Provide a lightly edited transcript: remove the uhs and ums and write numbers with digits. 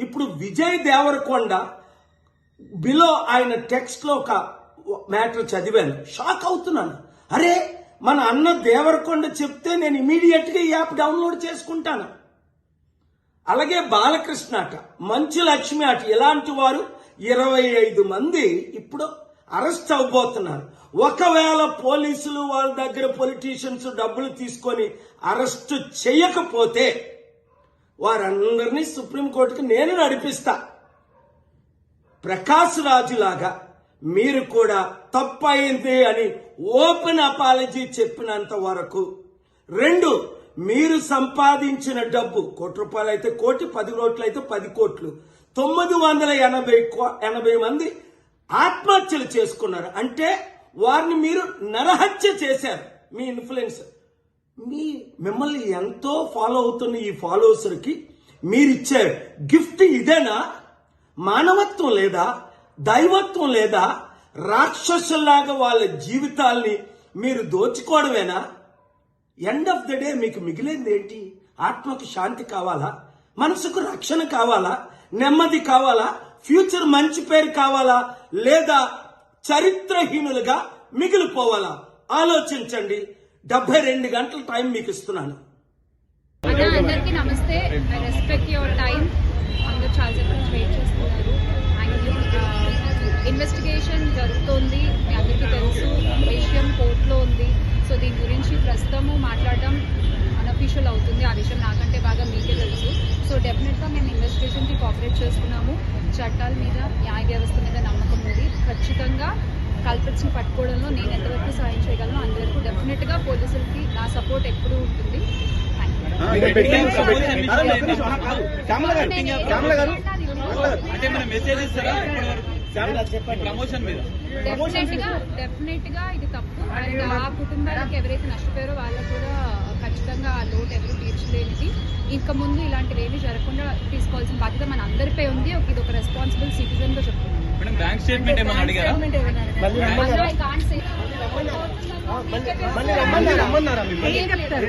ఇప్పుడు విజయ్ దేవరకొండ బిలో ఆయన టెక్స్ట్ లో ఒక మ్యాటర్ చదివాను, షాక్ అవుతున్నాను. అరే మన అన్న దేవరకొండ చెప్తే నేను ఇమీడియట్ గా ఈ యాప్ డౌన్లోడ్ చేసుకుంటాను. అలాగే బాలకృష్ణ అట, మంచు లక్ష్మి అట, ఇలాంటి వారు 25 మంది ఇప్పుడు అరెస్ట్ అవబోతున్నారు. ఒకవేళ పోలీసులు వాళ్ళ దగ్గర పొలిటీషియన్స్ డబ్బులు తీసుకొని అరెస్ట్ చేయకపోతే వారందరినీ సుప్రీంకోర్టుకి నేను నడిపిస్తా. ప్రకాష్ రాజు లాగా మీరు కూడా తప్పయింది అని ఓపెన్ అపాలజీ చెప్పినంత వరకు, 2 మీరు సంపాదించిన డబ్బు ₹1 అయితే 1 కోటి, 10 కోట్లు అయితే 10 కోట్లు, 980 మంది ఆత్మహత్యలు చేసుకున్నారు. అంటే వారిని మీరు నరహత్య చేశారు. మీ ఇన్ఫ్లుయెన్స్, మిమ్మల్ని ఎంతో ఫాలో అవుతున్న ఈ ఫాలోవర్స్కి మీరిచ్చే గిఫ్ట్ ఇదేనా? మానవత్వం లేదా? దైవత్వం లేదా? రాక్షసుల్లాగా వాళ్ళ జీవితాల్ని మీరు దోచుకోవడమేనా? ఎండ్ ఆఫ్ ద డే మీకు మిగిలింది ఏంటి? ఆత్మకు శాంతి కావాలా? మనసుకు రక్షణ కావాలా? నెమ్మది కావాలా? ఫ్యూచర్ మంచి పేరు కావాలా? లేదా చరిత్రహీనులుగా మిగిలిపోవాలా? ఆలోచించండి. 72 గంటల టైం మీకు ఇస్తున్నాను. అందరికీ నమస్తే. I respect your time. అందరూ చాలాసేపు నుంచి వెయిట్ చేస్తున్నారు. ఇన్వెస్టిగేషన్ జరుగుతోంది, మీ అందరికీ తెలుసు. విషయం కోర్టులో ఉంది. సో దీని గురించి ప్రస్తుతము మాట్లాడడం అన్అఫీషియల్ అవుతుంది. ఆ విషయం నాకంటే బాగా మీకే తెలుసు. సో డెఫినెట్గా మేము ఇన్వెస్టిగేషన్కి కోఆపరేట్ చేస్తున్నాము. చట్టాల మీద, న్యాయ వ్యవస్థ మీద నమ్మకం ఉంది. ఖచ్చితంగా కల్పిట్స్ని పట్టుకోవడంలో నేను ఎంతవరకు సాయం చేయగలను అంతవరకు డెఫినెట్గా పోలీసులకి నా సపోర్ట్ ఎప్పుడూ ఉంటుంది. డెఫినెట్ గా ఇది తప్పు. అండ్ ఆ కుటుంబాలకు ఎవరైతే నష్టపోయారో వాళ్ళకు కూడా ఖచ్చితంగా ఆ లోటు ఎవరు తీర్చలేనిది. ఇంకా ముందు ఇలాంటివి ఏమీ జరగకుండా తీసుకోవాల్సిన బాధ్యత మన అందరిపై ఉంది. ఇది ఒక రెస్పాన్సిబుల్ సిటిజన్ గా చెప్తున్నాను. బ్యాంక్ స్టేట్మెంట్ ఏమన్నా అడిగారా? ఏం చెప్తారు?